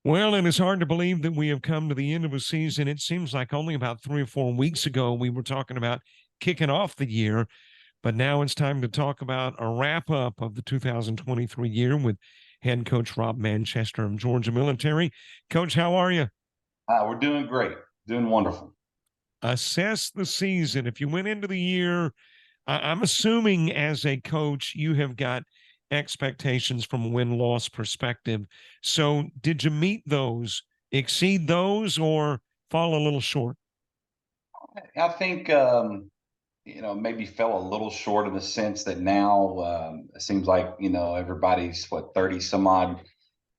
Well, it is hard to believe that we have come to the end of a season. It seems like only about 3 or 4 weeks ago we were talking about kicking off the year, but now it's time to talk about a wrap up of the 2023 year with head coach Rob Manchester of Georgia Military. Coach, how are you? We're doing great, doing wonderful. Assess the season. If you went into the year, I'm assuming as a coach, you have got expectations from a win loss perspective. So, did you meet those, exceed those, or fall a little short? I think maybe fell a little short in the sense that now it seems like everybody's 30 some odd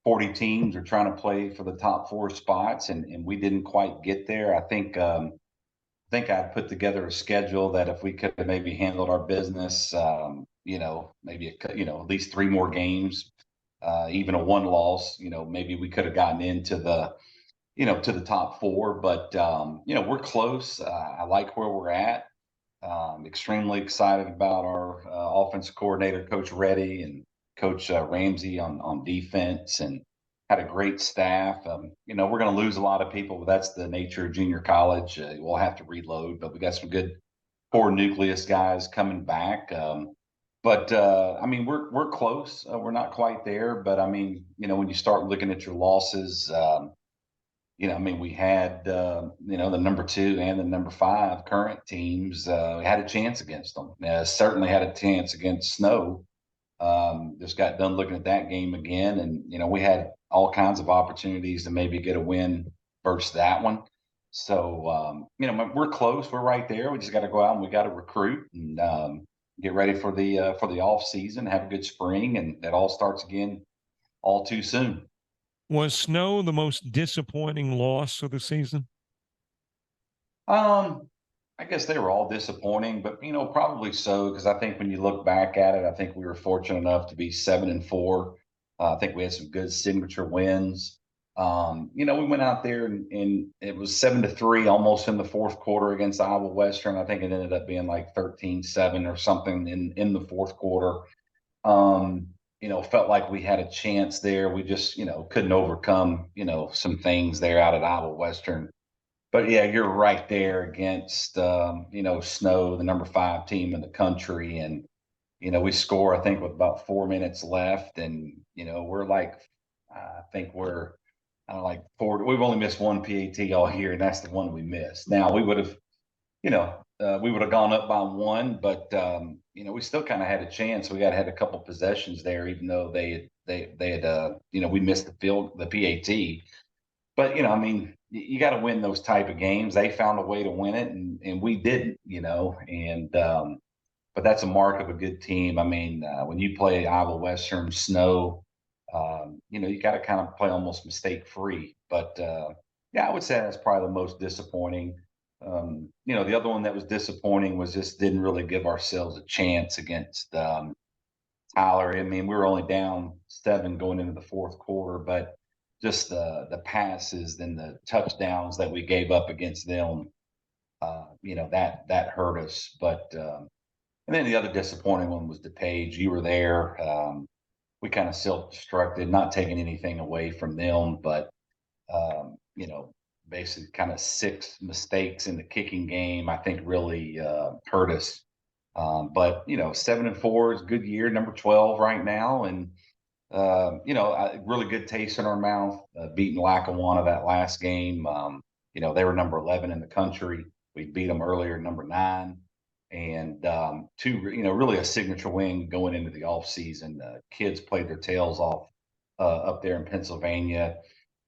40 teams are trying to play for the top four spots, and we didn't quite get there. I think I'd put together a schedule that if we could have maybe handled our business, maybe at least three more games, even a one loss, maybe we could have gotten into the top four. But we're close. I like where we're at. Extremely excited about our offensive coordinator, Coach Reddy, and Coach Ramsey on defense, and had a great staff. We're going to lose a lot of people, but that's the nature of junior college. We'll have to reload, but we got some good core nucleus guys coming back. We're close. We're not quite there, but when you start looking at your losses, we had the number two and the number five current teams. We had a chance against them. Certainly had a chance against Snow. Just got done looking at that game again, and we had all kinds of opportunities to maybe get a win versus that one. So we're close. We're right there. We just got to go out and we got to recruit and get ready for the off season. Have a good spring, and it all starts again all too soon. Was Snow the most disappointing loss of the season? Um, I guess they were all disappointing, but probably so, because I think when you look back at it, I think we were fortunate enough to be 7-4. I think we had some good signature wins. We went out there and it was 7-3 almost in the fourth quarter against Iowa Western. I think it ended up being like 13-7 or something in the fourth quarter. Felt like we had a chance there. We just, couldn't overcome, some things there out at Iowa Western. But yeah, you're right there against Snow, the number five team in the country, and we score I think with about 4 minutes left, and we're like, I think we're like four. We've only missed one PAT all year, and that's the one we missed. Now we would have gone up by one, but we still kind of had a chance. We had a couple possessions there, even though they had we missed the PAT. But you got to win those type of games. They found a way to win it, and we didn't. And but that's a mark of a good team. When you play Iowa Western Snow, you got to kind of play almost mistake free. But yeah, I would say that's probably the most disappointing. The other one that was disappointing was just didn't really give ourselves a chance against Tyler. We were only down 7 going into the fourth quarter, but just the passes and the touchdowns that we gave up against them, that hurt us. But and then the other disappointing one was DePage. You were there. We kind of self-destructed, not taking anything away from them, but basically kind of 6 mistakes in the kicking game, I think really hurt us. But 7-4 is a good year, number 12 right now, and really good taste in our mouth. Beating Lackawanna that last game. They were number 11 in the country. We beat them earlier, number 9, and two, really a signature win going into the off season. Kids played their tails off up there in Pennsylvania,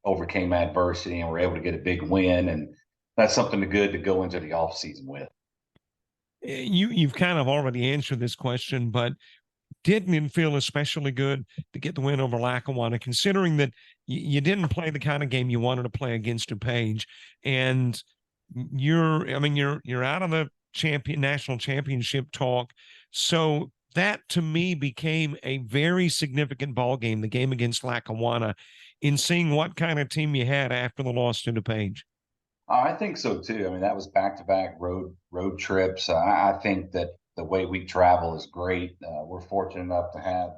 overcame adversity, and were able to get a big win. And that's something good to go into the off season with. You've kind of already answered this question, but didn't it feel especially good to get the win over Lackawanna, considering that you didn't play the kind of game you wanted to play against DuPage, and you're out of the national championship talk. So that to me became a very significant ball game, the game against Lackawanna, in seeing what kind of team you had after the loss to DuPage. I think so too. That was back-to-back road trips. I think that the way we travel is great. We're fortunate enough to have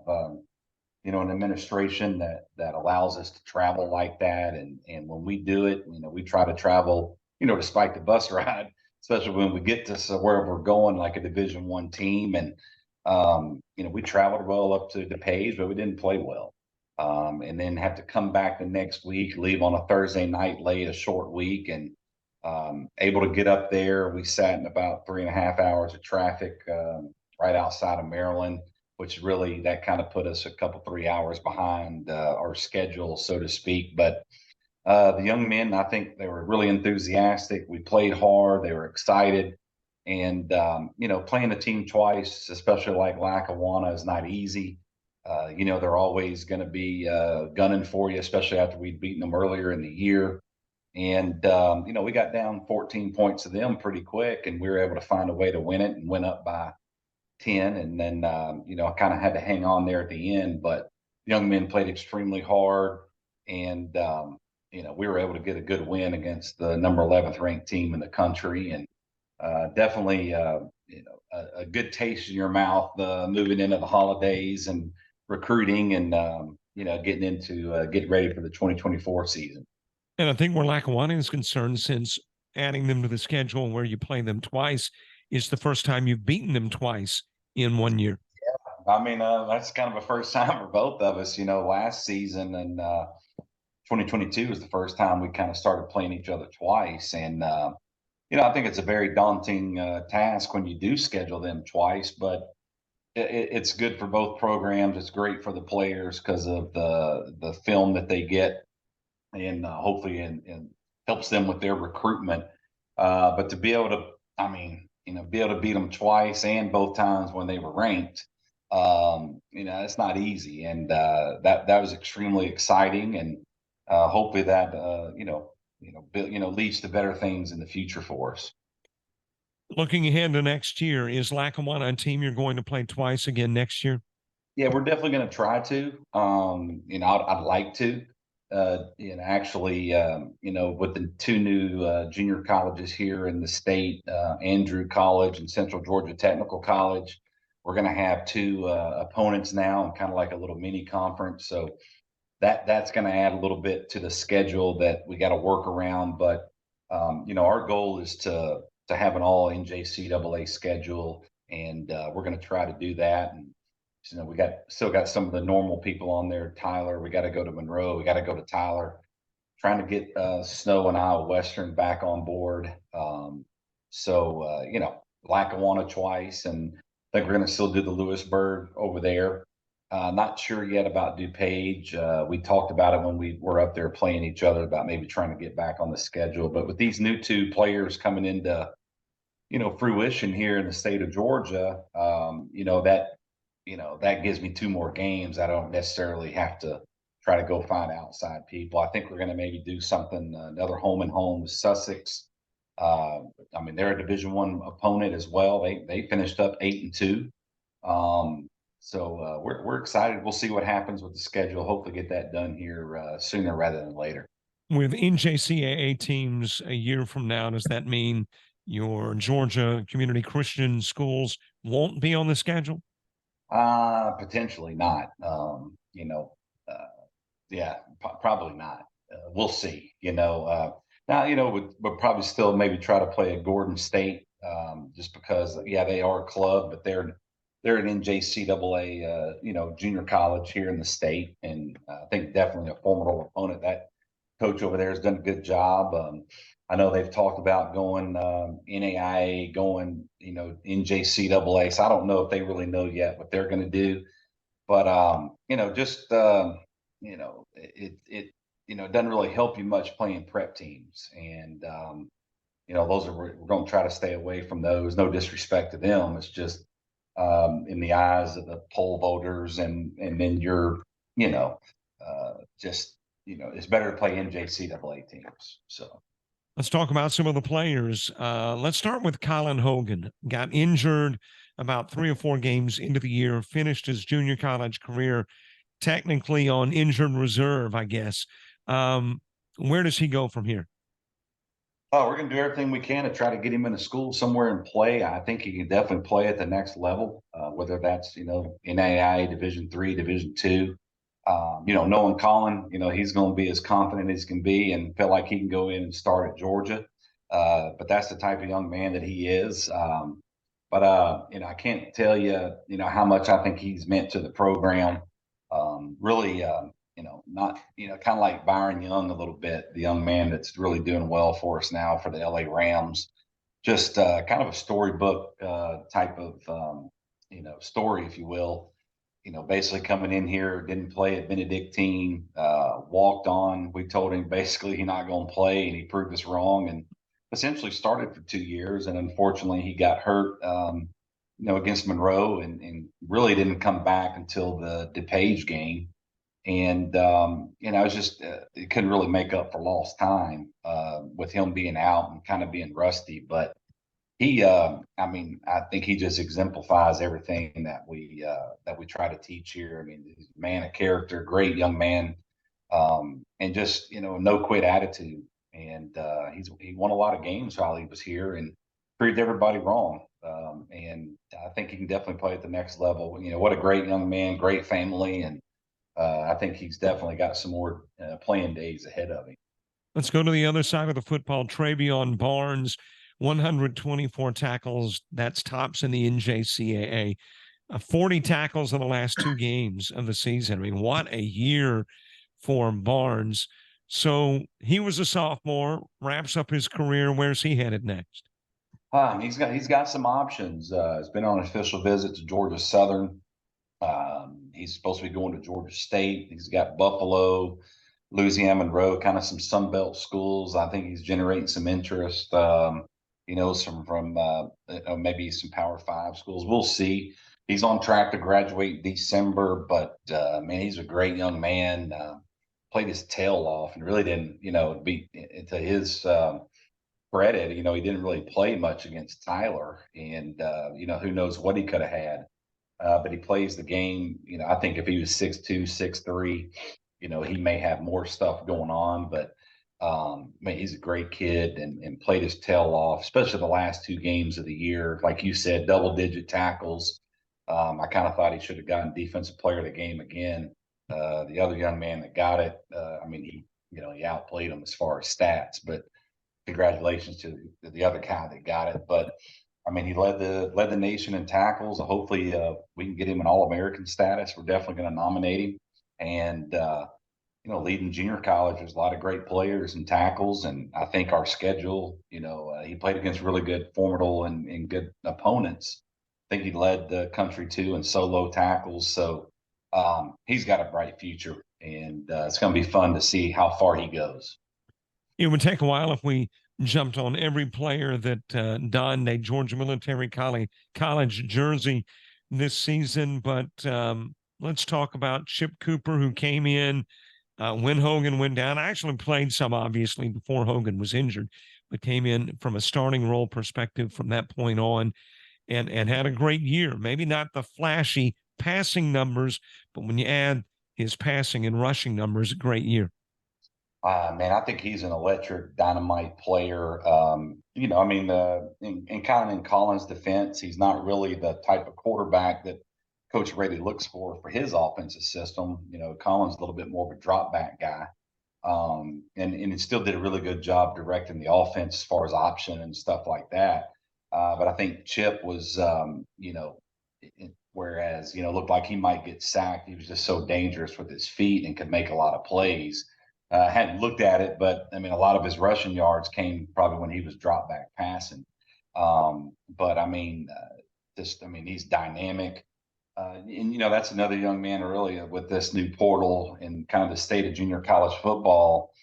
an administration that allows us to travel like that. And when we do it, we try to travel, despite the bus ride, especially when we get to wherever we're going, like a Division I team. And we traveled well up to DePage, but we didn't play well. And then have to come back the next week, leave on a Thursday night late, a short week, and able to get up there. We sat in about 3.5 hours of traffic right outside of Maryland, which really that kind of put us a couple 3 hours behind our schedule, so to speak. But the young men, I think they were really enthusiastic. We played hard. They were excited. And, playing the team twice, especially like Lackawanna, is not easy. They're always going to be gunning for you, especially after we'd beaten them earlier in the year. And, we got down 14 points to them pretty quick, and we were able to find a way to win it and went up by 10. And then, I kind of had to hang on there at the end. But young men played extremely hard. And, we were able to get a good win against the number 11th ranked team in the country. And definitely, a good taste in your mouth moving into the holidays and recruiting and, getting ready for the 2024 season. And I think where Lackawanna is concerned, since adding them to the schedule where you play them twice is the first time you've beaten them twice in 1 year. I mean, that's kind of a first time for both of us. Last season and 2022 was the first time we kind of started playing each other twice. And, I think it's a very daunting task when you do schedule them twice, but it's good for both programs. It's great for the players because of the film that they get, and hopefully and helps them with their recruitment. But to be able to, be able to beat them twice and both times when they were ranked, it's not easy. And that was extremely exciting. And hopefully that, leads to better things in the future for us. Looking ahead to next year, is Lackawanna a team you're going to play twice again next year? Yeah, we're definitely going to try to. I'd like to. Actually, with the two new junior colleges here in the state, Andrew College and Central Georgia Technical College, we're going to have two opponents now, and kind of like a little mini conference. So that's going to add a little bit to the schedule that we got to work around. But our goal is to have an all NJCAA schedule, and we're going to try to do that. And we still got some of the normal people on there. Tyler, we got to go to Monroe. We got to go to Tyler. Trying to get Snow and Iowa Western back on board. Lackawanna twice, and I think we're going to still do the Lewisburg over there. Not sure yet about DuPage. We talked about it when we were up there playing each other about maybe trying to get back on the schedule. But with these new two players coming into, fruition here in the state of Georgia, that gives me two more games. I don't necessarily have to try to go find outside people. I think we're going to maybe do something, another home and home with Sussex. They're a Division I opponent as well. They finished up 8-2. We're excited. We'll see what happens with the schedule. Hopefully get that done here sooner rather than later. With NJCAA teams a year from now, does that mean your Georgia community Christian schools won't be on the schedule? Potentially not. Probably not. We'll see. Now, we'll probably still maybe try to play at Gordon State, just because, they are a club, but they're an NJCAA, junior college here in the state, and I think definitely a formidable opponent. That coach over there has done a good job. I know they've talked about going NAIA, going, NJCAA. So I don't know if they really know yet what they're going to do. But it doesn't really help you much playing prep teams, and we're going to try to stay away from those. No disrespect to them. It's just in the eyes of the poll voters, and then it's better to play NJCAA teams. So. Let's talk about some of the players. Let's start with Colin Hogan. Got injured about 3 or 4 games into the year, finished his junior college career technically on injured reserve, I guess. Where does he go from here? Oh, we're going to do everything we can to try to get him into school somewhere and play. I think he can definitely play at the next level, whether that's, NAIA Division III, Division II. Knowing Colin, he's going to be as confident as can be and feel like he can go in and start at Georgia. But that's the type of young man that he is. I can't tell you, how much I think he's meant to the program. Really, not, kind of like Byron Young a little bit, the young man that's really doing well for us now for the LA Rams. Just kind of a storybook type of, story, if you will. Basically coming in here, didn't play at Benedictine, walked on. We told him basically he's not going to play, and he proved us wrong. And essentially started for 2 years, and unfortunately he got hurt, against Monroe, and really didn't come back until the DePage game. And it's just it couldn't really make up for lost time with him being out and kind of being rusty. But he, I think he just exemplifies everything that we try to teach here. I mean, he's a man of character, great young man, and just no quit attitude. And he won a lot of games while he was here and proved everybody wrong. And I think he can definitely play at the next level. What a great young man, great family, and I think he's definitely got some more playing days ahead of him. Let's go to the other side of the football. Travion Barnes, 124 tackles. That's tops in the NJCAA. 40 tackles in the last 2 games of the season. I mean, what a year for Barnes. So he was a sophomore, wraps up his career. Where's he headed next? He's got some options. He's been on an official visit to Georgia Southern. He's supposed to be going to Georgia State. He's got Buffalo, Louisiana Monroe, kind of some Sun Belt schools. I think he's generating some interest. Some from maybe some Power Five schools. We'll see. He's on track to graduate December, but man, he's a great young man. Played his tail off and really didn't, be to his credit. He didn't really play much against Tyler, and who knows what he could have had. But he plays the game. I think if he was 6'2", 6'3", he may have more stuff going on. But man, he's a great kid and played his tail off, especially the last 2 games of the year. Like you said, double-digit tackles. I kind of thought he should have gotten Defensive Player of the Game again. The other young man that got it, he outplayed him as far as stats. But congratulations to the other guy that got it. But he led the nation in tackles. Hopefully, we can get him an All-American status. We're definitely going to nominate him. And leading junior college, there's a lot of great players and tackles. And I think our schedule, he played against really good, formidable, and good opponents. I think he led the country too in solo tackles. So he's got a bright future, and it's going to be fun to see how far he goes. It would take a while if we jumped on every player that donned a Georgia Military College jersey this season. But let's talk about Chip Cooper, who came in when Hogan went down. I actually played some, obviously, before Hogan was injured, but came in from a starting role perspective from that point on and had a great year. Maybe not the flashy passing numbers, but when you add his passing and rushing numbers, a great year. Man, I think he's an electric dynamite player. In kind of in Collins' defense, he's not really the type of quarterback that Coach Brady looks for his offensive system. Collins a little bit more of a drop back guy. And he still did a really good job directing the offense as far as option and stuff like that. But I think Chip was, whereas, looked like he might get sacked. He was just so dangerous with his feet and could make a lot of plays. Hadn't looked at it, but a lot of his rushing yards came probably when he was drop back passing. He's dynamic. That's another young man really with this new portal and kind of the state of junior college football.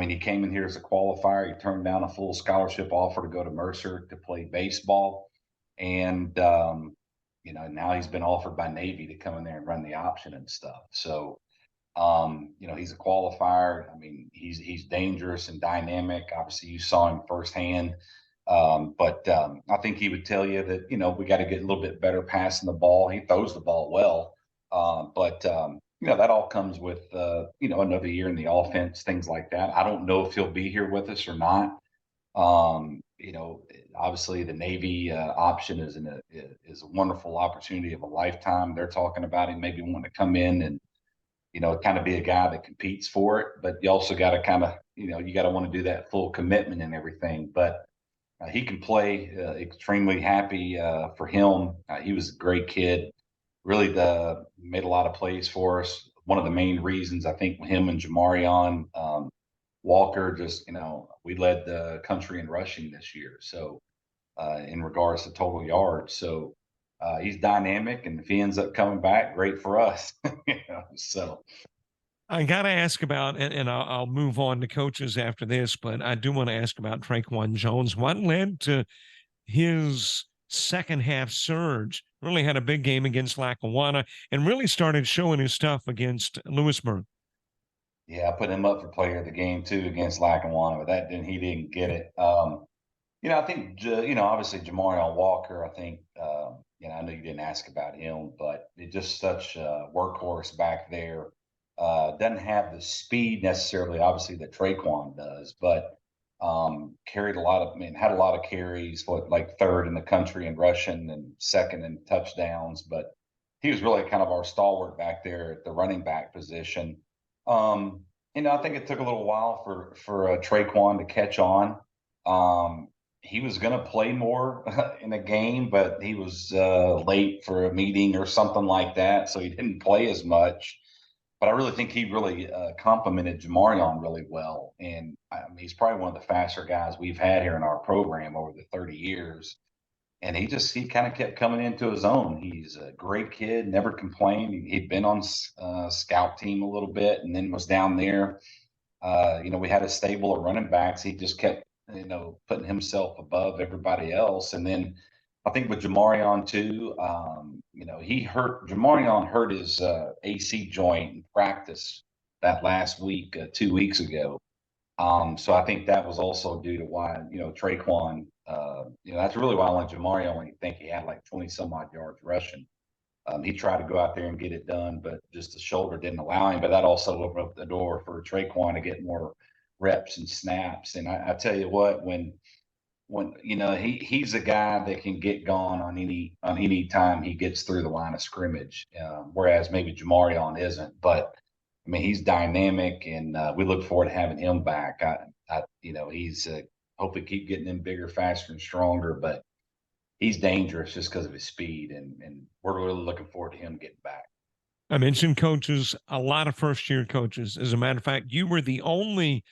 He came in here as a qualifier. He turned down a full scholarship offer to go to Mercer to play baseball. And, now he's been offered by Navy to come in there and run the option and stuff. So, he's a qualifier. He's dangerous and dynamic. Obviously, you saw him firsthand. I think he would tell you that, we got to get a little bit better passing the ball. He throws the ball well. That all comes with, another year in the offense, things like that. I don't know if he'll be here with us or not. Obviously the Navy option is a wonderful opportunity of a lifetime. They're talking about him maybe wanting to come in and kind of be a guy that competes for it, but you also got to kind of, you got to want to do that full commitment and everything. But he can play. Extremely happy for him. He was a great kid. Really made a lot of plays for us. One of the main reasons I think him and Jamarion Walker just, we led the country in rushing this year. So in regards to total yards. So he's dynamic, and if he ends up coming back, great for us. So I got to ask about, and I'll move on to coaches after this, but I do want to ask about Traquan Jones. What led to his second half surge? Really had a big game against Lackawanna and really started showing his stuff against Lewisburg. yeah, I put him up for player of the game too against Lackawanna, but he didn't get it. I think obviously Jamarion Walker. I think I know you didn't ask about him, but it's just such a workhorse back there. Doesn't have the speed necessarily, obviously, that Traquan does, but carried a lot of, had a lot of carries, like third in the country in rushing and second in touchdowns. But he was really kind of our stalwart back there at the running back position. I think it took a little while for Traquan to catch on. He was going to play more in a game, but he was late for a meeting or something like that, so he didn't play as much. But I really think he really complimented Jamarion really well, and he's probably one of the faster guys we've had here in our program over the 30 years. And he kind of kept coming into his own. He's a great kid, never complained. He'd been on scout team a little bit, and then was down there. We had a stable of running backs. He just kept, putting himself above everybody else. And then I think with Jamarion too, Jamarion hurt his AC joint in practice that last week, 2 weeks ago. So I think that was also due to why, Traquan, that's really why I only Jamarion only think he had like 20 some odd yards rushing. He tried to go out there and get it done, but just the shoulder didn't allow him. But that also opened up the door for Traquan to get more reps and snaps. And I tell you what, when he's a guy that can get gone on any time he gets through the line of scrimmage, whereas maybe Jamarion isn't. But he's dynamic, and we look forward to having him back. He's hopefully keep getting him bigger, faster, and stronger. But he's dangerous just because of his speed, and we're really looking forward to him getting back. I mentioned coaches, a lot of first year coaches. As a matter of fact, you were the only,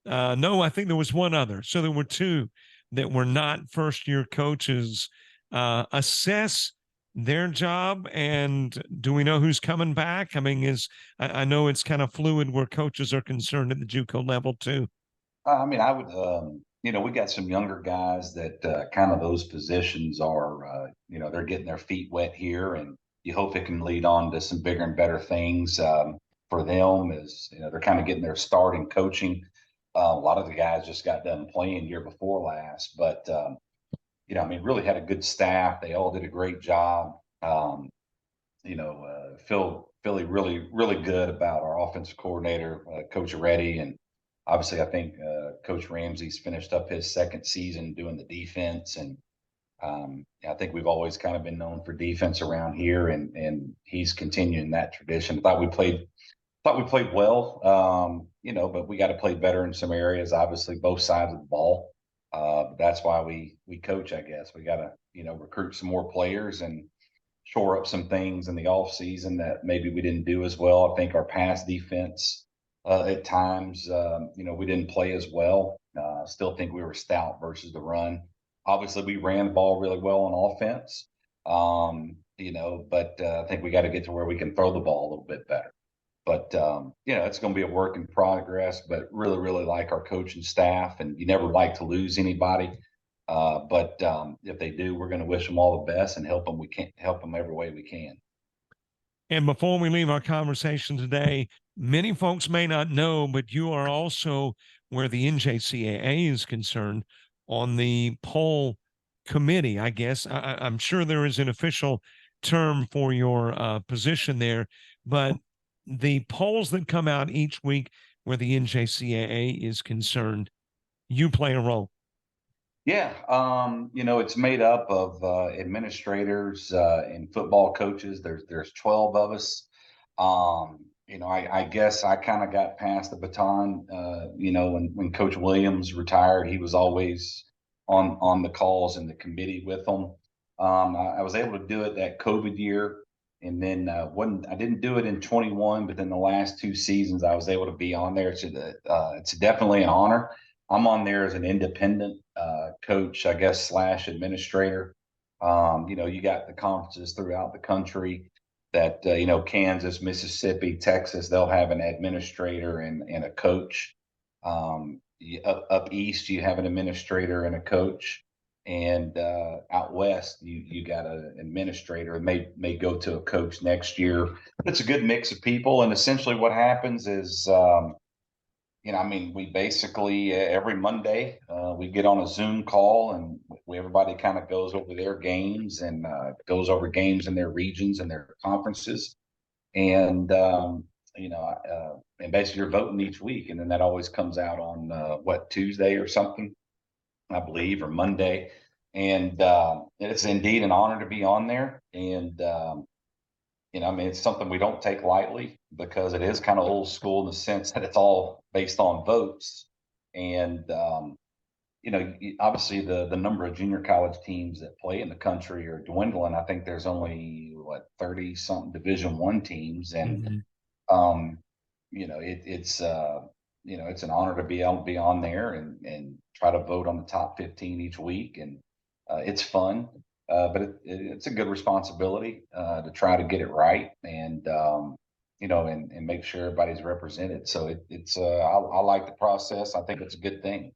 no, I think there was one other. So there were two that were not first year coaches. Assess their job, and do we know who's coming back? I know it's kind of fluid where coaches are concerned at the JUCO level too. I would, we got some younger guys that kind of those positions are, they're getting their feet wet here, and you hope it can lead on to some bigger and better things for them. As they're kind of getting their start in coaching. A lot of the guys just got done playing year before last, but really had a good staff. They all did a great job. Philly really, really good about our offensive coordinator, Coach Reddy. And obviously, I think Coach Ramsey's finished up his second season doing the defense. And I think we've always kind of been known for defense around here, and he's continuing that tradition. Thought we played well, but we got to play better in some areas, obviously, both sides of the ball. That's why we coach, I guess. We got to, recruit some more players and shore up some things in the off season that maybe we didn't do as well. I think our pass defense at times, we didn't play as well. Still think we were stout versus the run. Obviously, we ran the ball really well on offense, but I think we got to get to where we can throw the ball a little bit better. But it's going to be a work in progress. But really, really like our coaching staff, and you never like to lose anybody. But if they do, we're going to wish them all the best and help them. We can help them every way we can. And before we leave our conversation today, many folks may not know, but you are also, where the NJCAA is concerned, on the poll committee. I guess I'm sure there is an official term for your position there, but the polls that come out each week where the NJCAA is concerned, you play a role. Yeah, it's made up of administrators and football coaches. There's 12 of us. I guess I kind of got past the baton. When Coach Williams retired, he was always on the calls and the committee with them. I was able to do it that COVID year, and then when I didn't do it in 21, but then the last 2 seasons I was able to be on there. It's definitely an honor. I'm on there as an independent coach, I guess, slash administrator. You got the conferences throughout the country that Kansas, Mississippi, Texas, they'll have an administrator and a coach. Up east, you have an administrator and a coach, and out west, you got an administrator. It may go to a coach next year. It's a good mix of people, and essentially what happens is we basically every Monday we get on a Zoom call and everybody kind of goes over their games and goes over games in their regions and their conferences, and and basically you're voting each week, and then that always comes out on Tuesday or something, I believe, or Monday, and it's indeed an honor to be on there, and it's something we don't take lightly because it is kind of old school in the sense that it's all based on votes. And, obviously the number of junior college teams that play in the country are dwindling. I think there's only 30 something Division I teams. And, Mm-hmm. um, it's an honor to be able to be on there and try to vote on the top 15 each week. And it's fun. But it's a good responsibility to try to get it right and and make sure everybody's represented. So I like the process. I think it's a good thing.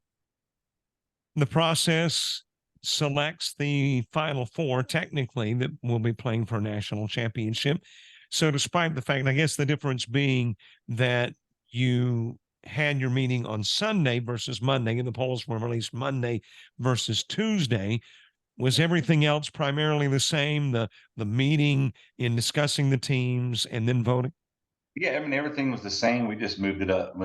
The process selects the final four, technically, that will be playing for a national championship. So, despite the fact, I guess the difference being that you had your meeting on Sunday versus Monday, and the polls were released Monday versus Tuesday. Was everything else primarily the same? The meeting in discussing the teams and then voting? Yeah, I mean everything was the same. We just moved it up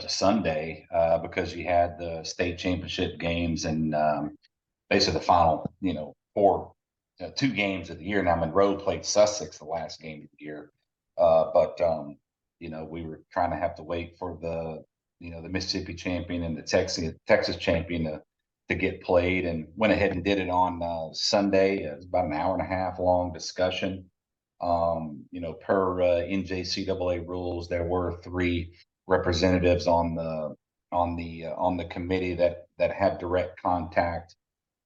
to Sunday because you had the state championship games and basically the final, four, 2 games of the year. Now Monroe played Sussex the last game of the year, but we were trying to have to wait for the Mississippi champion and the Texas champion to get played, and went ahead and did it on Sunday. It was about an hour and a half long discussion. Per NJCAA rules, there were 3 representatives on the committee that have direct contact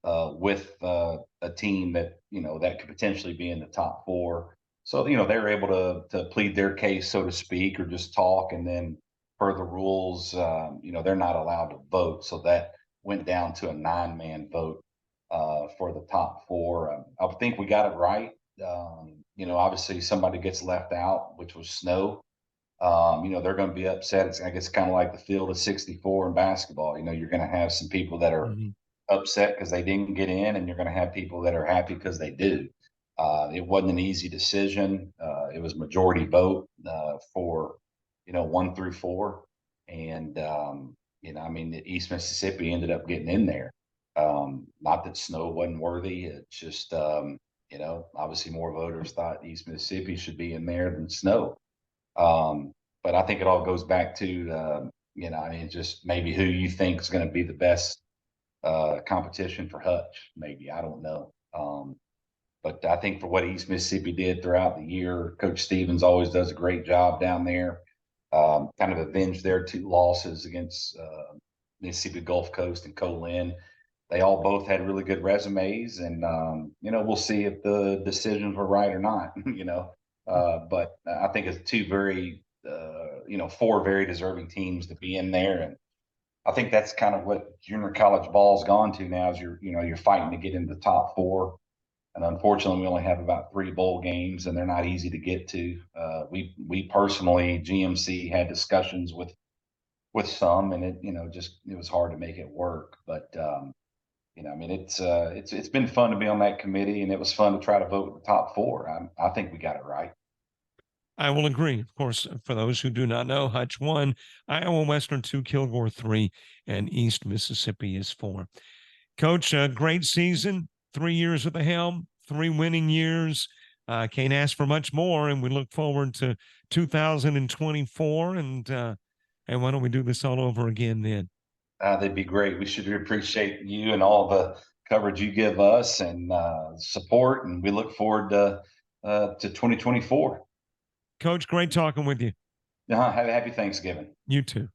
with a team that could potentially be in the top 4. So they're able to plead their case, so to speak, or just talk. And then per the rules, they're not allowed to vote. So that went down to a 9-man vote for the top 4. I think we got it right. Obviously somebody gets left out, which was Snow. They're going to be upset. I guess kind of like the field of 64 in basketball. You're going to have some people that are Mm-hmm. upset because they didn't get in, and you're going to have people that are happy because they do. It wasn't an easy decision. It was majority vote for 1 through 4, and East Mississippi ended up getting in there. Not that Snow wasn't worthy. It's just obviously more voters thought East Mississippi should be in there than Snow. But I think it all goes back to just maybe who you think is going to be the best competition for Hutch. Maybe, I don't know. But I think for what East Mississippi did throughout the year, Coach Stevens always does a great job down there. Kind of avenged their 2 losses against Mississippi Gulf Coast and Colin. They all both had really good resumes, and we'll see if the decisions were right or not. But I think it's 2 very 4 very deserving teams to be in there, and I think that's kind of what junior college ball's gone to now. Is you're fighting to get into the top 4, and unfortunately we only have about 3 bowl games, and they're not easy to get to. We personally, GMC, had discussions with some, and it was hard to make it work. But it's been fun to be on that committee, and it was fun to try to vote the top 4. I think we got it right. I will agree. Of course, for those who do not know, Hutch 1, Iowa Western 2, Kilgore 3, and East Mississippi is 4. Coach, a great season, 3 years at the helm, 3 winning years. Can't ask for much more, and we look forward to 2024. And why don't we do this all over again then? They'd be great. We should appreciate you and all the coverage you give us and support, and we look forward to 2024. Coach, great talking with you. Have a happy Thanksgiving. You too.